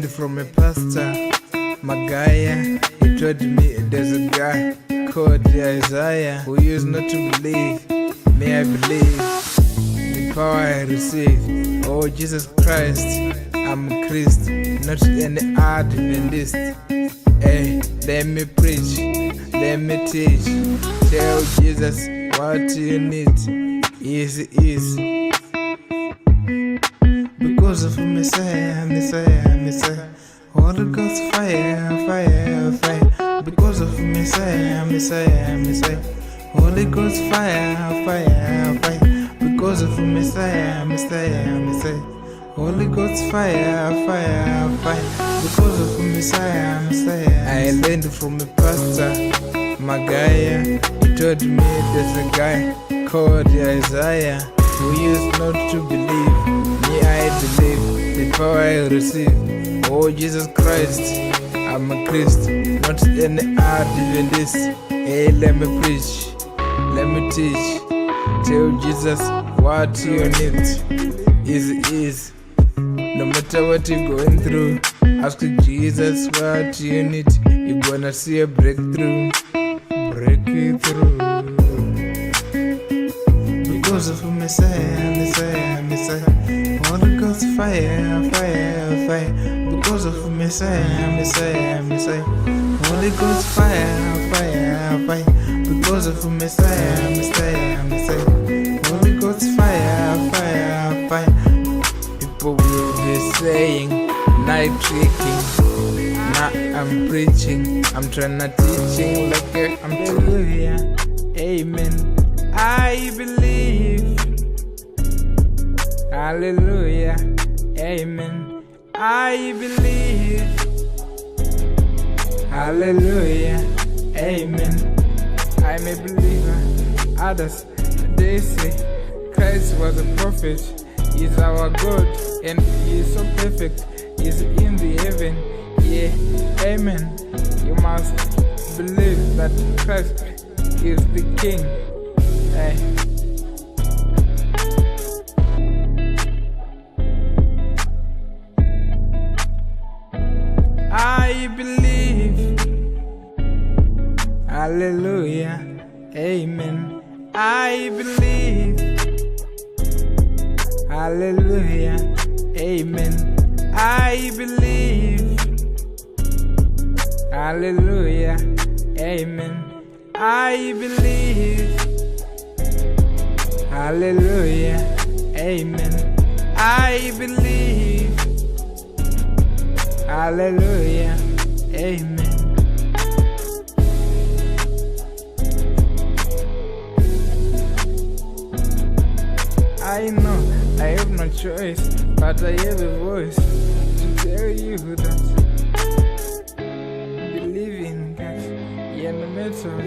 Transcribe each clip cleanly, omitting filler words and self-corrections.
learned from a pastor, Magaya. He told me there's a guy called Isaiah who used not to believe. May I believe the power I receive. Oh Jesus Christ, I'm a Christ, not any Adventist. Hey, let me preach, let me teach. Tell Jesus what you need. Easy, easy. Because of Messiah, Messiah, Messiah. Holy Ghost fire, fire, fire. Because of Messiah, Messiah, Messiah. Holy Ghost fire, fire, fire. Because of Messiah, Messiah, Messiah. Holy Ghost fire, fire, fire. Because of Messiah, Messiah. I learned from a pastor, Magaya. He told me there's a guy called Isaiah who used not to believe. Me, I believe the power I receive. Oh Jesus Christ, I'm a Christ, not any Adventist. Hey, let me preach, let me teach. Tell Jesus what you need. Easy, easy. No matter what you're going through, ask Jesus what you need. You're gonna see a breakthrough. Break it through. Because of Messiah, Messiah, Messiah. Holy Ghost fire, fire, fire. Because of Messiah, Messiah, Messiah. Holy Ghost fire, fire, fire. Because of Messiah, Messiah, Messiah. Holy Ghost fire, fire, fire. People will be saying, night tricking. Now I'm preaching, I'm trying to teaching like I'm hallelujah, amen. I believe, hallelujah, amen. I believe, hallelujah, amen. I'm a believer. Others, they say Christ was a prophet. He's our God and He is so perfect. He's in the heaven. Yeah, amen. You must believe that Christ is the King. Hey. I believe, hallelujah, amen. I believe, hallelujah, amen. I believe, hallelujah, amen. I believe, hallelujah, amen. I believe, hallelujah, amen. I know I have no choice, but I have a voice to tell you that believe in God, yeah, no matter,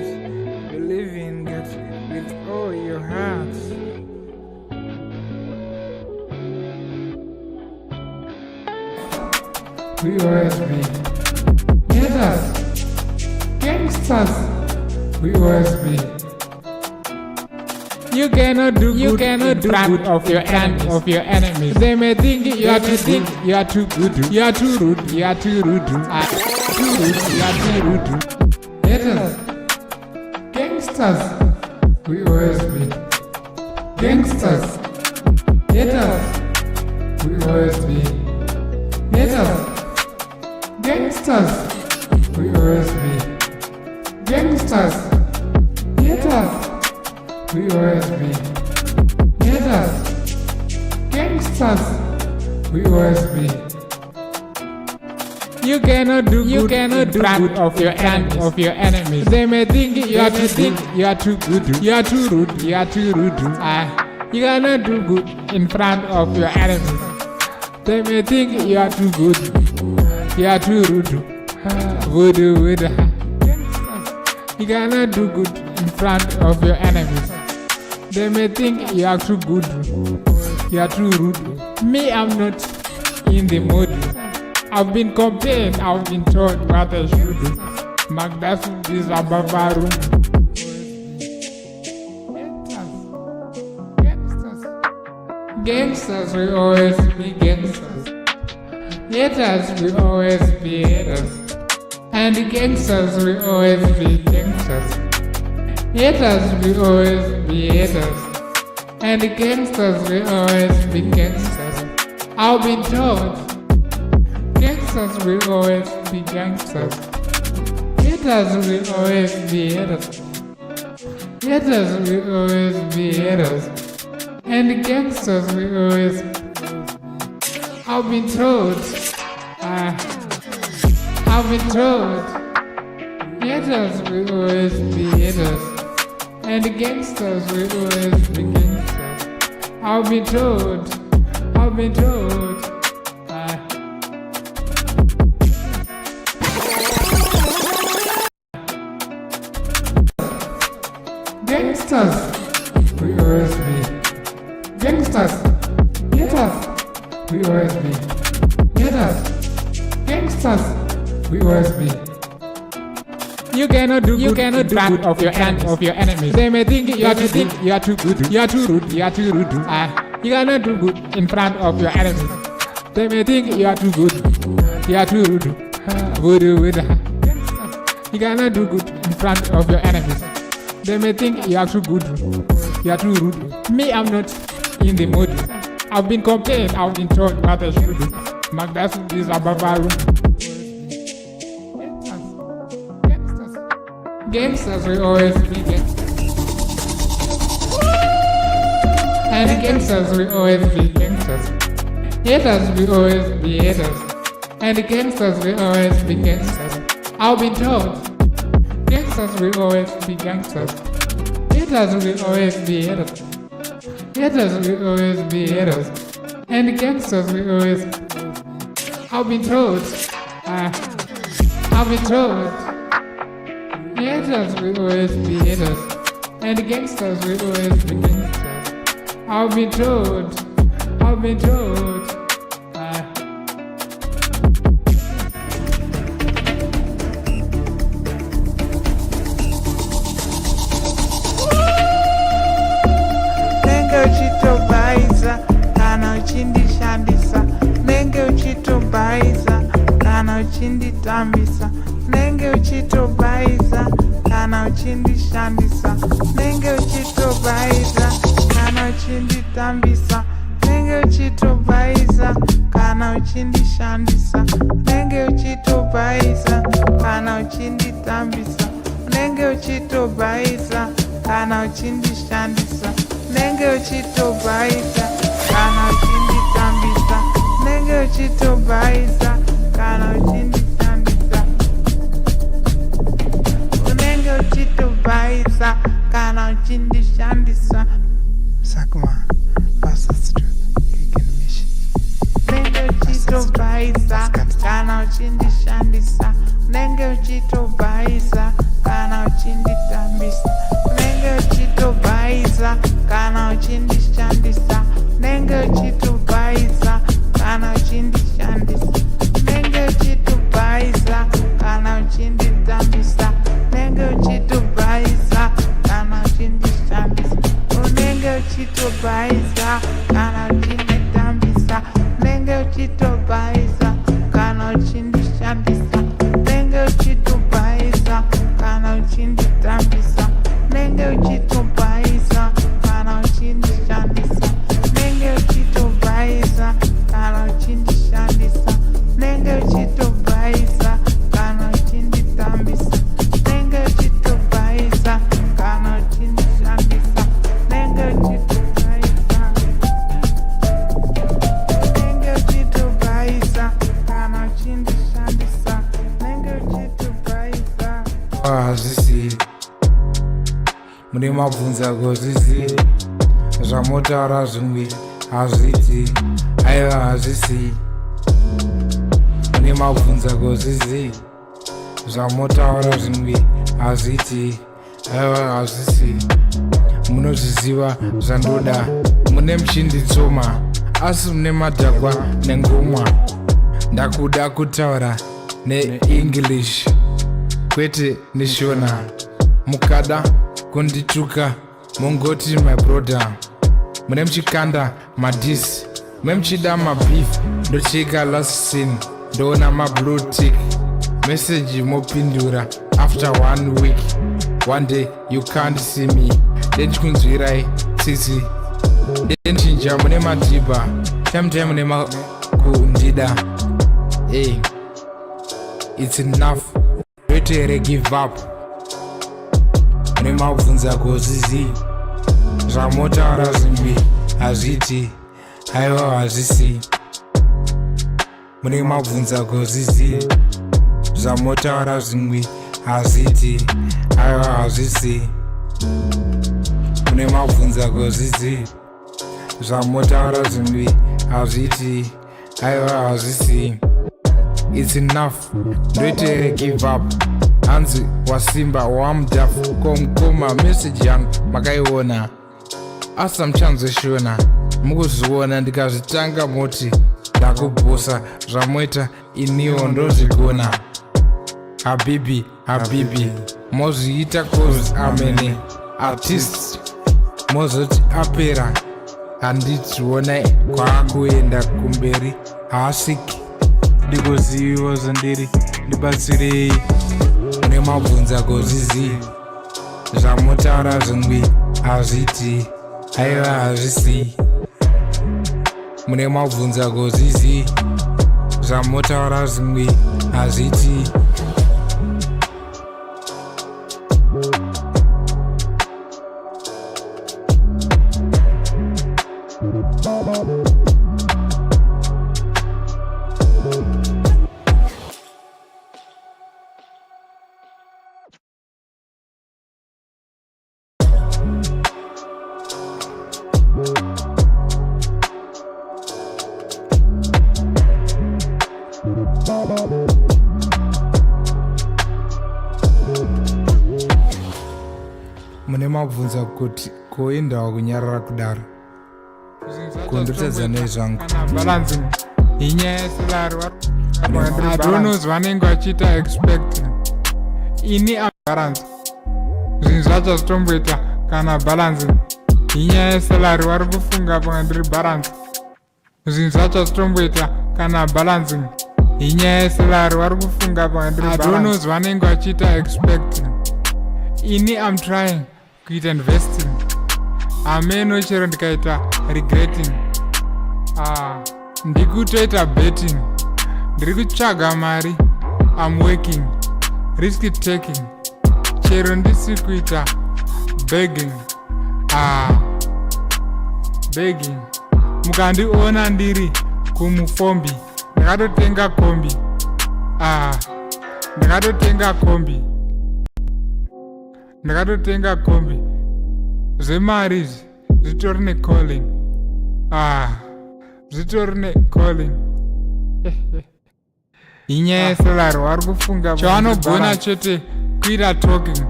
believe in God with all your heart. We OSB. Haters, gangsters, we OSB. You cannot do good in front of your enemies. They may think you are too good, you are too good, you are too rude, you are too rude, you are too rude. Haters, gangsters, we OSB. Gangsters, haters, we OSB. Haters, gangsters, we OSB. Gangsters, haters, we OSB. Haters, gangsters, we OSB. You cannot do good in front of your enemies. They may think you are too good, you are too good, you are too rude, you are too rude. You cannot do good in front of your enemies. They may think you are too good, you are too rude. Voodoo, voodoo. You cannot do good in front of your enemies. They may think you are too good, you are too rude. Me, I'm not in the mood. I've been compared, I've been told what I should do. Magdasu is a barbarum. Gangsters will always be gangsters. Haters will always be haters, and gangsters will always be gangsters. Haters will always be haters, and gangsters will always be gangsters. I've been told gangsters will always be gangsters. Haters will always be haters. Haters will always be haters, and gangsters will always. I've been told. I've been told. Haters will always be haters, and gangsters will always be gangsters. I've been told. I've been told. Gangsters will always be gangsters. Haters will always be haters. Gangsters will always be. You cannot do good of your enemies. They may think you are too good, you are too rude. You cannot do good in front of your enemies. They may think you are too good, you are too rude. You cannot do good in front of your enemies. They may think you are too good, you are too rude. Me, I'm not in the mood. I've been complained, I've been told what I should do. Magdas is a barbarum. Gangsters will always be gangsters, and gangsters will always be gangsters. Haters will always be haters, and gangsters will always be gangsters. I've been told gangsters will always be gangsters. Haters will always be haters. Haters will always be haters, and gangsters will always. I've been told. I've been told. Haters will always be haters, and gangsters will always be gangsters. I've been told. I've been told. Nenge uchitobaiza kana uchindishandisa, nenge uchitobaiza kana uchinditambisa, nenge uchitobaiza kana uchindishandisa, nenge uchitobaiza kana uchinditambisa, nenge uchitobaiza kana uchindishandisa, nenge uchitobaiza kana uchinditambisa, nenge uchitobaiza kana uchindishandisa, nenge uchitobaiza kana uchinditambisa, nenge uchitobaiza kana uchindishandisa, nenge uchitobaiza kana uchindishandisa. Sakuma, fastest mission. Nenge uchitobaiza kana uchindishandisa, nenge uchitobaiza kana uchinditambisa, nenge uchitobaiza kana uchindishandisa, nenge uchitobaiza kana uchindishandisa, nenge uchitobaiza kana uchinditambisa, nenge uchitobaiza kana uchindishandisa, nenge uchitobaiza kana uchinditambisa, nenge uchitobaiza kana uchindishandisa, nenge uchitobaiza kana uchinditambisa, nenge uchitobaiza kana uchindishandisa, nenge uchitobaiza kana uchindishandisa, nenge uchitobaiza kana uchinditambisa, nenge uchitobaiza kana uchindishandisa, nenge uchitobaiza, nenge uchitobaiza kana uchindishandisa, nenge uchitobaiza. Hazisi mune mabvunza kozisi zvamotaura zvimwe hazviti, aiva hazvisi. Mune mabvunza kozisi zvamotaura zvimwe hazviti, aiva hazvisi. Munozviziva zvandoda, mune muchinditsoma asi mune madhakwa nengomwa. Ndakuda kutaura neEnglish kwete neshona. Mukada kundituka mungoti my brother. Mune muchikanda madhisi memchida mabeef ndocheka last scene ndoona mablue tick message mopindura after 1 week one day you can't see me ndendikunzwirai tsitsi ndenchinja mune madhibha time mune kundida hey it's enough retere give up mune mabvunza kozizi zvamotaura zvimbi hazviti aiwa hazvisi mune mabvunza kozizi zvamotaura zvimbi hazviti aiwa hazvisi mune mabvunza kozizi zvamotaura zvimbi hazviti aiwa hazvisi it's enough ndoitere give up hanzi wasimba wamdafu komkoma message yangu makaiona asa muchanzoshona mukuzviona ndikazvitanga moti ndakubhusa zvamoita iniwo ndozvigona habibi mozviita cause amene artist mozoti apera handitiona kwaakuenda kumberi haasviki ndikuziviwa zvandiri ndibatsirei mune mabvunza kozizi zvamotaura zvingwi hazviti aiva hazvisi mune mabvunza kozizi zvamotaura zvingwi hazviti mune mabvunza kuti koendawo kunyarara kudaro kundotedza nezvangu balancing inyaya yesalari adonnows vanenge vachiita expect ini abalance zvinhu zvacho zvitomboita kana balancing inyaya yesalari vari kufunga panga ndiri balance zvinhu zvacho zvitomboita kana balancing inyaya yesalari vari kufunga panga ndiri adonnows vanenge vachiita expect ini am trying kuita investing ameno chero ndikaita regretting ndikutoita betting ndiri kutsvaga mari am working risk taking chero ndisi kuita begging begging mukandiona ndiri kumufombi ndakatotenga kombi zvemari izvi zvitori necalling inyaya yesalari wari kufunga chavanogona chete kuita talking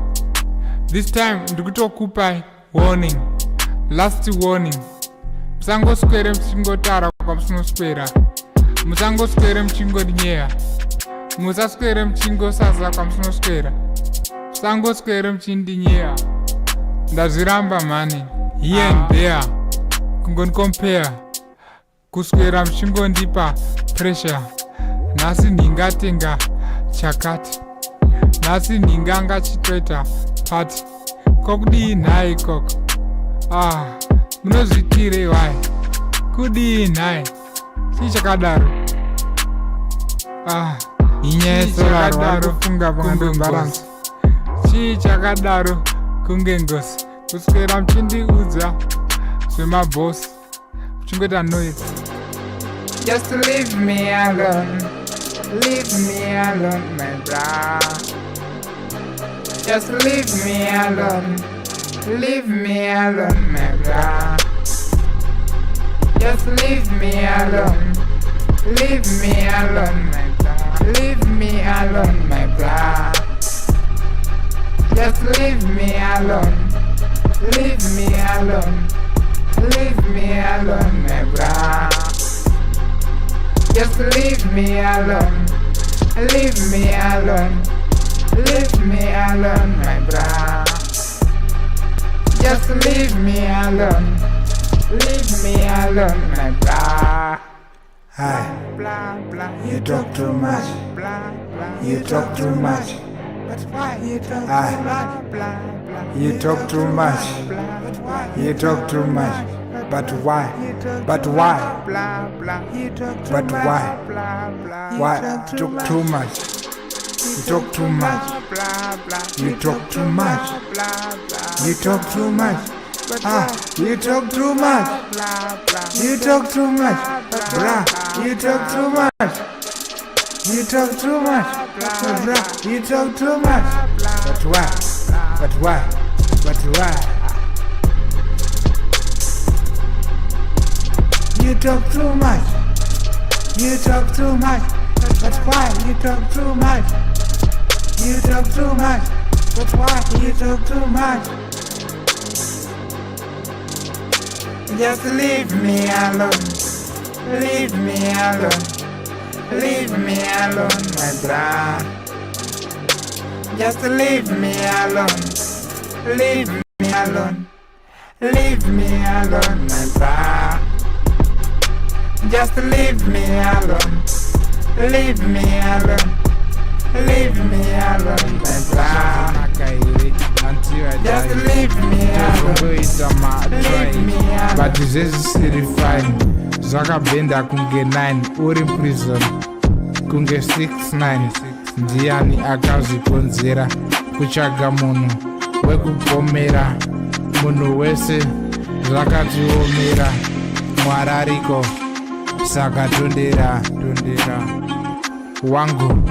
this time ndikutokupai warning last warning musangoswere muchingotaura kwamusinoswera musangoswere muchingodinyeya musaswere muchingosasa kwamusinoswera musangoswere muchindinyeya ndazviramba mani here and there kungonikompare kuswera muchingondipa pressure nhasi nhingatenga chakati nhasi nhinga ngachitoita pati kokudii nhai ikoko munozvitirei wai kudii nhai chii chakadaro inyaya yesalari kufunga pangandombaranzi chii chakadaro kunge ngosi kuswera muchindiudza zvemabhosi muchingoita noise just leave me alone my bra just leave me alone my bra just leave me alone my bra leave me alone my bra just leave me alone my bra just leave me alone my bra just leave me alone my bra Hi. You talk too much. You talk too much. You talk too much. You talk too much. But why? But why? But why? Why talk too much? You talk too much. You talk too much. You talk too much. You talk too much. You talk too much. Bruh, you talk too much. You talk too much. Bruh, you talk too much. But why? But why? But why? You talk too much. You talk too much. But why? You talk too much. You talk too much. But why? You talk too much. Just leave me alone. Leave me alone. Leave me alone, my brother. Just leave me alone. Leave me alone. Leave me alone, my brother. Just leave me alone. Leave me alone. Leave me alone, my brother. Just leave me alone. Leave me alone. But zvese siri fine zvakabhenda kunge 9 uri prison kunge 6-9 ndiani akazvikonzera kutsvaga munhu wekugomera munhu wese zvakatiomera mwarariko saka tondera wangu.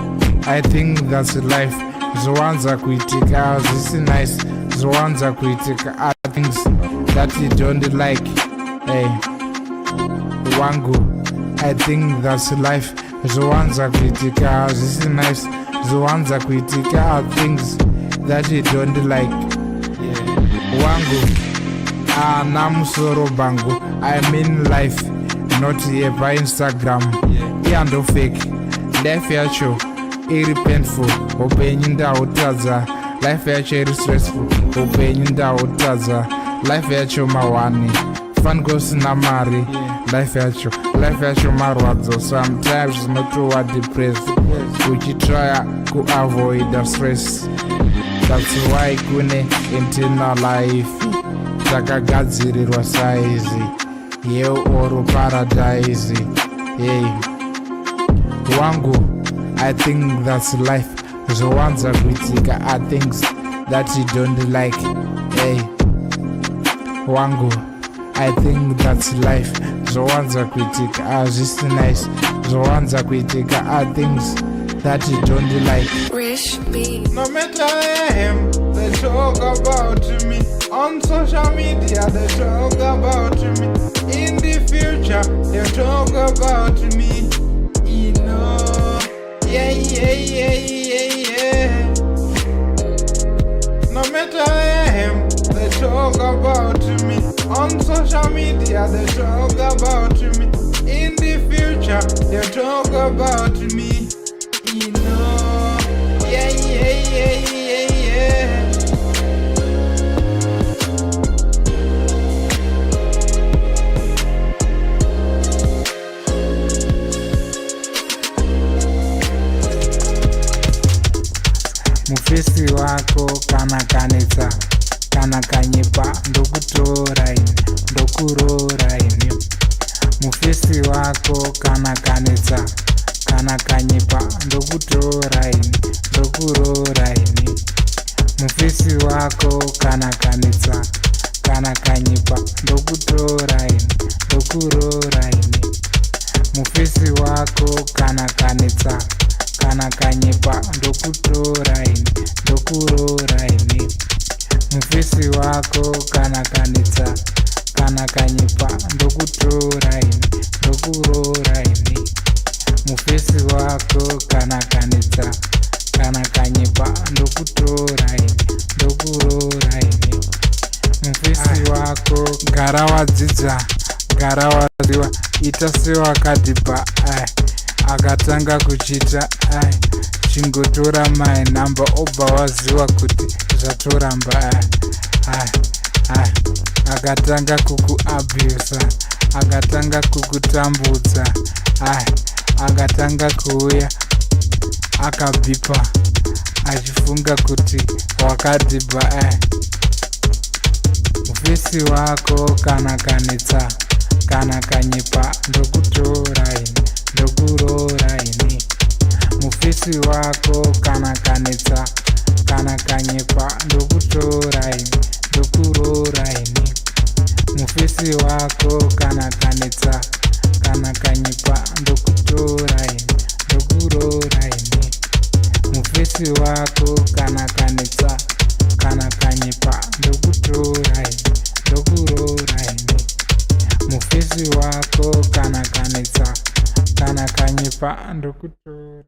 I think that's life. Zvowanza kuitika zvisi nice, zvowanza kuitika other things that you don't like. Hey, wangu, I think that's life. Zvowanza kuitika zvisi nice, zvowanza kuitika other things that you don't like. Wangu, namusoro bangu, I mean life, not here by Instagram. Iyando fake, life yacho iri painful, upenyu ndautadza. Life yacho iri stressful, upenyu ndautadza. Life yacho mawani, fun goes na mari. Life yacho marwadzo. Sometimes unotowa depressed, uchitrya kuavoid the stress. That's why kune internal life takagadzirirwa saizi yeo oro paradise. Hey, wangu, I think that's life. Zvowanza kuitika are things that you don't like. Hey, wangu, I think that's life. Zvowanza kuitika are just nice. Zvowanza kuitika are things that you don't like. Rish B. No matter where I am, they talk about me. On social media, they talk about me. In the future, they talk about me. You know, yeah. No matter where I am, they talk about me. On social media, they talk about me. In the future, they talk about me. You know, yeah. Mufesi wako kana kanetsa kana kanyepa ndokutora ini ndokurora ini. Mufesi wako kana kanetsa kana kanyepa ndokutora ini ndokurora ini. Mufesi wako kana kanetsa kana kanyepa ndokutora ini ndokurora ini. Mufesi wako kana kanetsa kana kanyepa ndokutora ini ndokurora ini. Mufesi wako kana kanetsa kana kanyepa ndokutora ini ndokurora ini. Mufesi wako kana kanetsa kana kanyepa ndokutora ini ndokurora ini. Mufesi wako garawadzidza garawadziwa ita sewakadhipa akatanga kuchita chingotora my number obva waziva kuti zvatoramba akatanga kukuabusa akatanga kukutambudza, akatanga kuuya akabhipa achifunga kuti wakadhibha. Mufesi wako kana kanetsa kana kanyepa ndokuroora ini. Mufesi wako kana kanetsa kana kanyepa ndokuroora ini. Mufesi wako kana kanetsa kana kanyepa ndokuroora ini. Mufesi wako kana kanetsa kana kanyepa ndokuroora ini. Mufesi wako kana kanetsa kana kanyepa ndokuroora.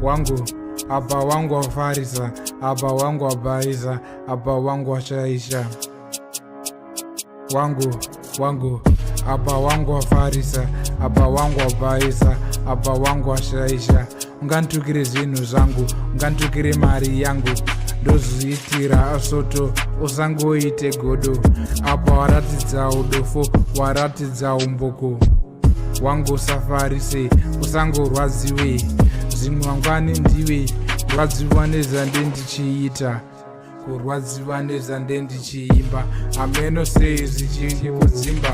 Wangu Abba wangu wafarisa, Abba wangu wabaiza, Abba wangu washaisha. Wangu Abba wangu wafarisa, Abba wangu wabaiza, Abba wangu washaisha. Ungantukire zvinhu zvangu, ungantukire mari yangu, ndozviitira asoto usangoite godo. Apa waratidza udofo, waratidza umboko. Wangu usafarise, usangorwadziwe, zvinhu wangwani ndiwe, kurwadziwa nezvande ndichiita, kurwadziwa nezvande ndichiimba, ameno sei zvichikudzimba.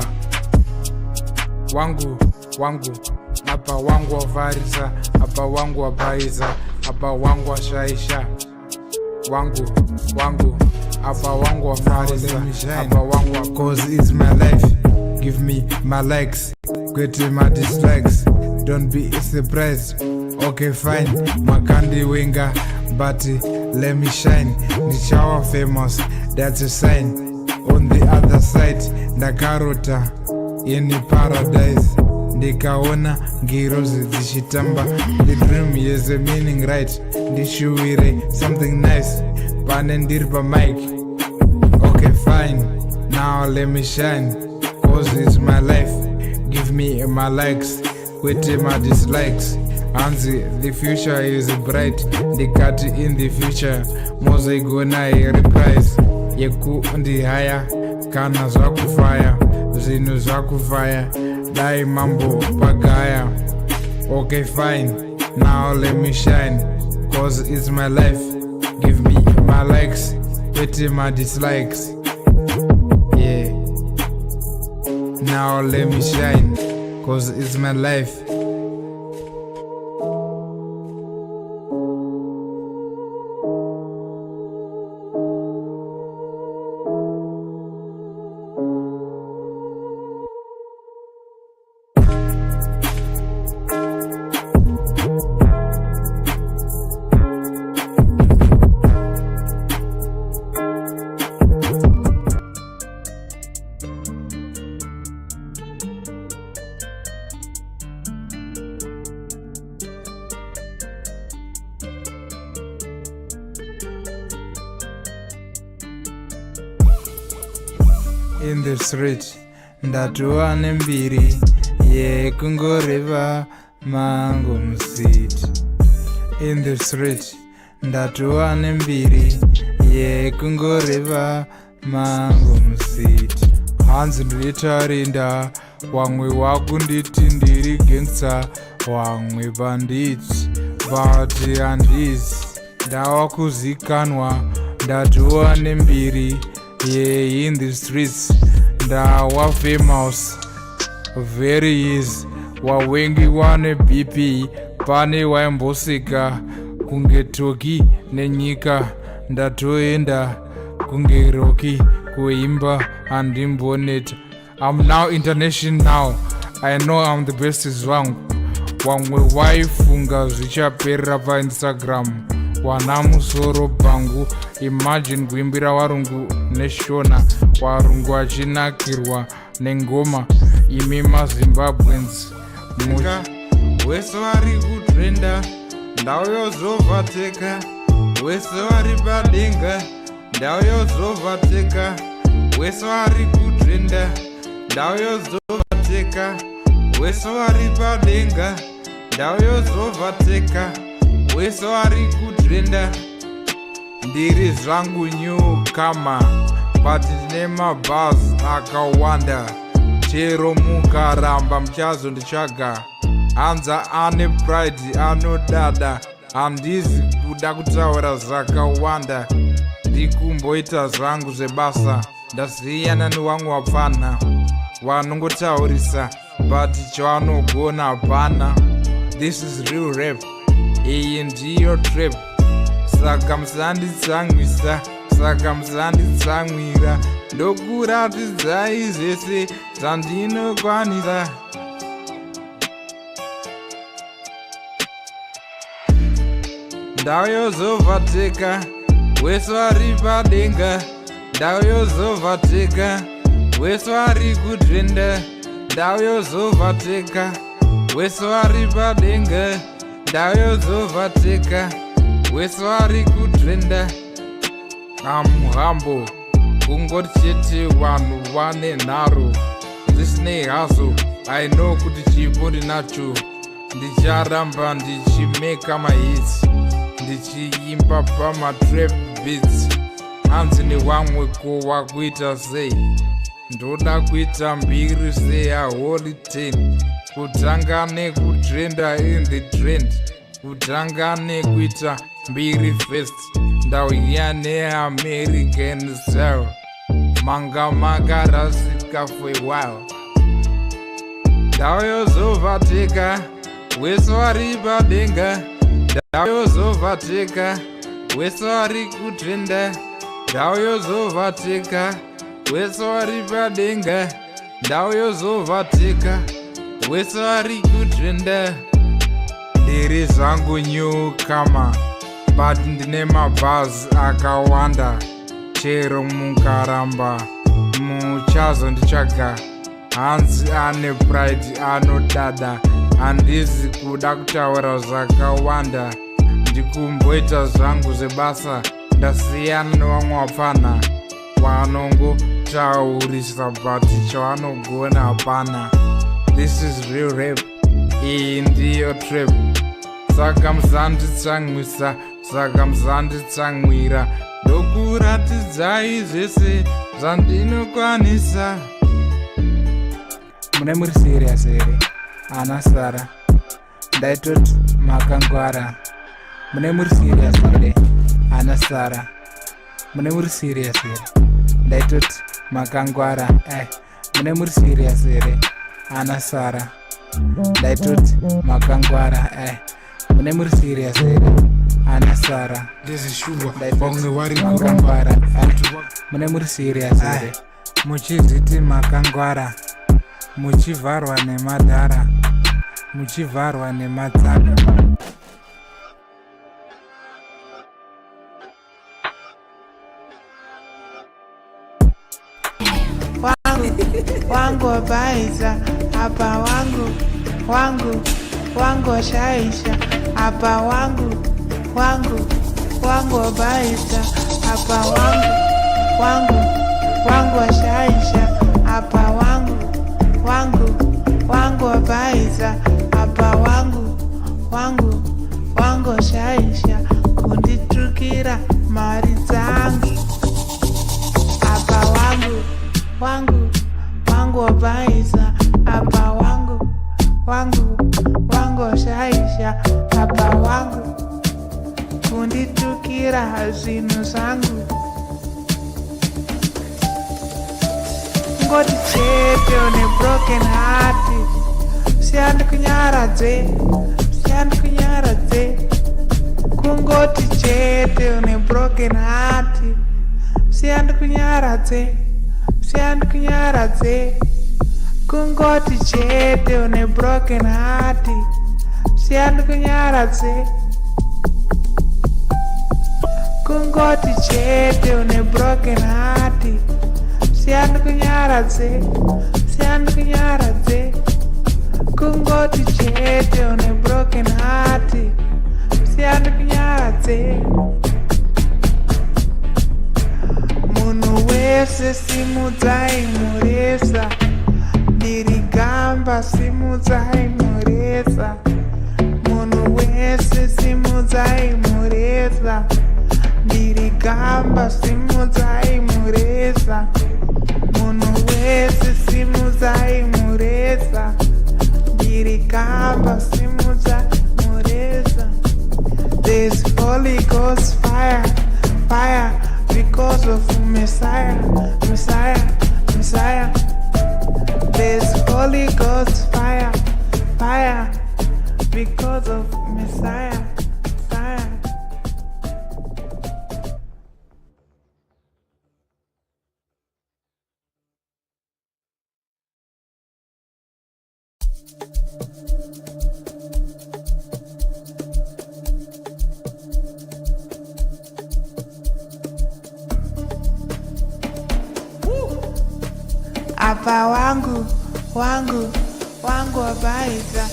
Wangu apa wangu wafarisa, apa wangu wabaiza, apa wangu washaisha. Wangu apa wangu wafarisa, apa wangu. Cause it's my life, give me my likes, get my dislikes, don't be surprised. Okay fine, makandi winga, but let me shine. Nichawa famous, that's a sign. On the other side, ndakarota in paradise, ndikaona ngirozi dzichitamba. The dream has a meaning, right? Ndishuwire something nice, pane ndiri pamic. Okay fine, now let me shine, cause it's my life. Give me my likes, with my dislikes. Hanzi, the future is bright, ndikati in the future mozoigona reprise yekundihaya kana zvakufaya, zvinhu zvakufaya, dai mambo pagaya. Okay fine, now let me shine, cause it's my life. Give me my likes, with my dislikes. Yeah, now let me shine, cause it's my life. In the street, ndatuwa nembiri yekungoreva mango musiti. In the street, ndatuwa nembiri yekungoreva mango musiti. Hanzi nditarinda, wamwe wakunditi ndiri gensa, wamwe banditi, but handisi. Ndawakuzikanwa, ndatuwa nembiri in the streets, ndawa famous, very easy. Wawengi wane BP, pane waimbosika kunge Toki nenyika. Ndatoenda kunge Rocky kuimba andimboneta. I'm now international now, I know I'm the best is wangu. Wamwe waifunga zvichaperera pa Instagram, wana musoro pangu. Imagine kuimbira varungu neshona, varungu vachinakirwa nengoma. Imi maZimbabweans wese vari kutrenda, ndau yozovateka. Wese vari padenga, ndau yozovateka. Wese vari kutrenda, ndau yozovateka. Wese vari padenga, ndau yozovateka. Wese vari kutrenda, ndiri zvangu newcomer, but ndine mabhazi akawanda. Chero mukaramba muchazonditsvaga. Hanza ane pride anodada. Handizi kuda kutaura zvakawanda. Ndikumboita zvangu zvebasa. Ndasiyana nevamwe vapfana vanongotaurisa but chavanogona hapana. This is real rap. Iyi ndiyo trap. Saka musanditsamwisa, saka musanditsamwira. Ndokuratidzai zvese zvandinokwanisa. Ndau yozovhateka, wese vari padenga. Ndau yozovhateka, wese vari kudrenda. Ndau yozovhateka, wese vari padenga. Ndau yozovhateka, wese vari kudrenda. Amuhambo kungoti chete vanhu vane nharo zvisinei hazvo. I know kuti chipo ndinacho. Ndicharamba ndichimeka mahits, ndichiimba pamatrap beats. Hanzi nevamwe ko wakuita sei? Ndoda kuita mbiri seyaholy 10. Kutanga nekudrenda in the trend. Kutanga nekuita mbiri first. Ndauya neamerican style. Manga makarasika for a while. Ndau yozovhateka, wese vari padenga. Ndau yozovhateka, wese vari kudrenda. Ndau yozovhateka, wese vari padenga. Ndau yozovhateka, wese vari kudrenda. Ndiri zvangu newcomer, but ndine mabhazi akawanda. Chero mukaramba muchazonditsvaga. Hanzi ane pride anodada. Handizi kuda kutaura zvakawanda. Ndikumboita zvangu zvebasa. Ndasiyana nevamwe vapfana vanongotaurisa but chavanogona hapana. This is real rap. Iyi ndiyo trap. Saka musanditsamwisa, saka musanditsamwira. Ndokuratidzai zvese zvandinokwanisa. Mune muri serious here? Ana Sara ndaitoti makangwara. Mune muri serious here? Ana Sara mune muri serious here? Ndaitoti makangwara. Mune muri serious here? Ana Sara ndaitoti makangwara. Mune muri serious here? Ana Sara ndezvishuva vamwe vari makangwara. Mune muri serious here? Muchiziti makangwara, muchivharwa nemadhara, muchivharwa nemadzaka. Wangu wabaisa hapa, wangu washaisha hapa, wangu wabaisa hapa, wangu washaisha hapa, wangu wabaisa hapa, wangu washaisha kunditukira mari dzangu hapa, wangu wabaisa hapa, wangu washaisha hapa, wangu kunditukira zvinhu zvangu. Ngoti chete une broken heart. Siyandikunyaradze. Kungoti chete une broken heart. Siyandikunyaradze. Kungoti chete une broken heart. Siyandikunyaradze. Kungoti chete une broken heart. Siyandikunyaradze. Kungoti chete une broken heart. Siyandikunyaradze. Munhu wese simudzai mureza. Ndirigamba simudzai mureza. Munhu wese simudzai mureza. ndirigamba simudzai mureza munhu wese simudzai mureza ndirigamba simudzai mureza. There's Holy Ghost fire, fire because of Messiah, Messiah, Messiah. There's Holy Ghost fire, fire because of Messiah, Messiah. Apa wangu, wangu, wangu wabaita.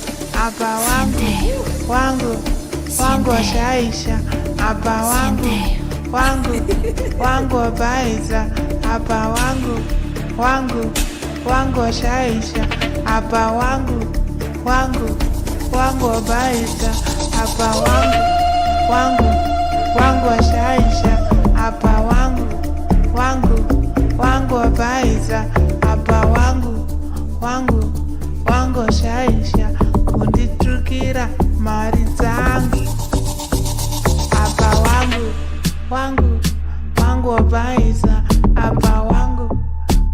Apa wangu, wangu, wangu washaisha. Apa wangu, wangu, wangu wabaita. Apa wangu, wangu, wangu washaisha. Apa wangu, wangu, wangu wabaita. Apa wangu, wangu, wangu washaisha. Apa wangu, wangu, wangu wabaita. Apa wangu, wangu, wangu shaisha kunditukira mari dzangu. Apa wangu, wangu, wangu wabaisa. Apa wangu,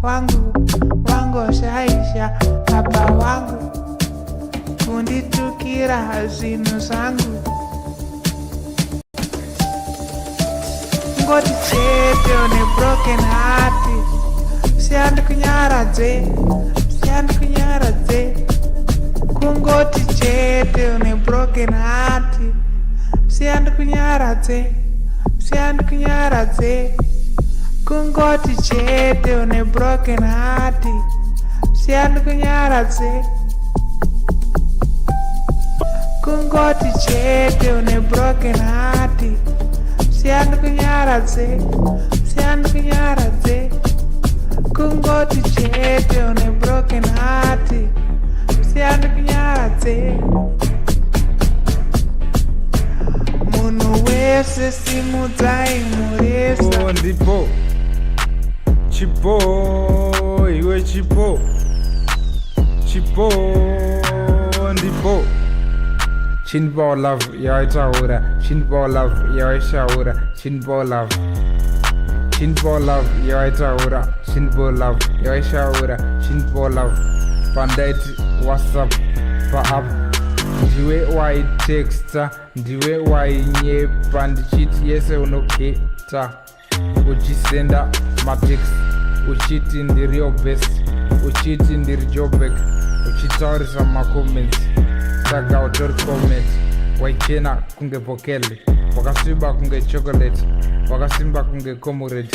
wangu, wangu shaisha. Apa wangu kunditukira zvinhu zvangu. Ngoti chete une broken heart siandikunyaradze, siandikunyaradze. Kungoti chete une broken heart siandikunyaradze, siandikunyaradze. Kungoti chete une broken heart siandikunyaradze. Kungoti chete une broken heart siandikunyaradze, siandikunyaradze. Kungoti chete une broken heart siandikunyaradze. Munhu wese simudzai mureza. Ndipo chipo iwe chipo chipo ndipo chinbo love yaitaura chinbo love yaishaura chinbo love chinbo love yaitaura chinbo love yaishaura chinbo love pandaiti whatsapp paapp ndiwe waitexta ndiwe wainyepa ndichiti yese unoketa uchisenda matext uchiti ndiri best uchiti ndiri jobek uchitaurisa macomments saka utori comment waichena kunge vokele wakasviba kunge chocolate wakasimba kunge comrade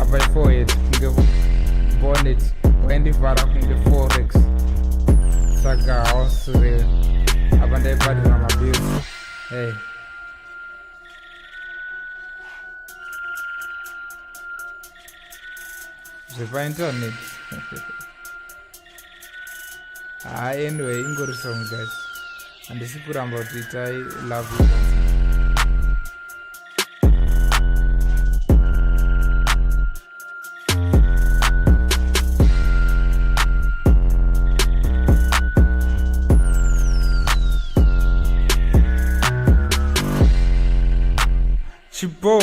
apa iforehead kunge bonnet waindivhara kunge forex saka hausire apa ndaibhadhira mabills. Hey. Zvepainternet. Anyway, ingori song guys. Handisi kuramba kuti itai love you. Chipo,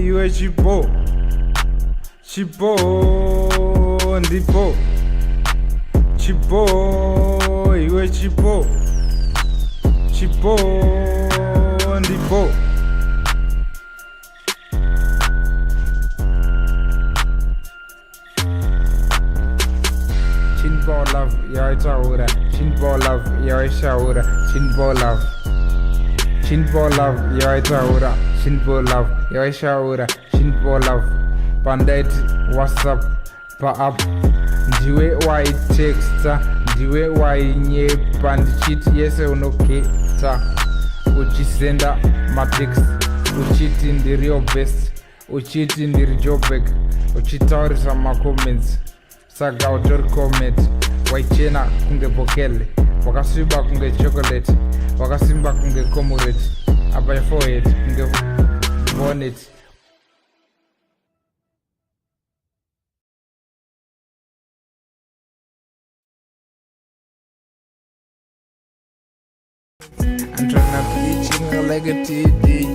iwe chipo chipo ndipo chipo iwe chipo chipo ndipo chinbo love yaitaura chinbo love yaishaura chinbo love chinbo love yaitaura chinbo love yaishaura chinbo love pandaiti whatsapp paapp ndiwe waitexta ndiwe wainyepa ndichiti yese unoketa uchisenda matext uchiti ndiri best uchiti ndiri jobek uchitaurisa macomments saka utori comment waichena kunge vokele wakasviba kunge chocolate wakasimba kunge comrade apa iforehead kunge on it. I'm tryna preaching like a TD.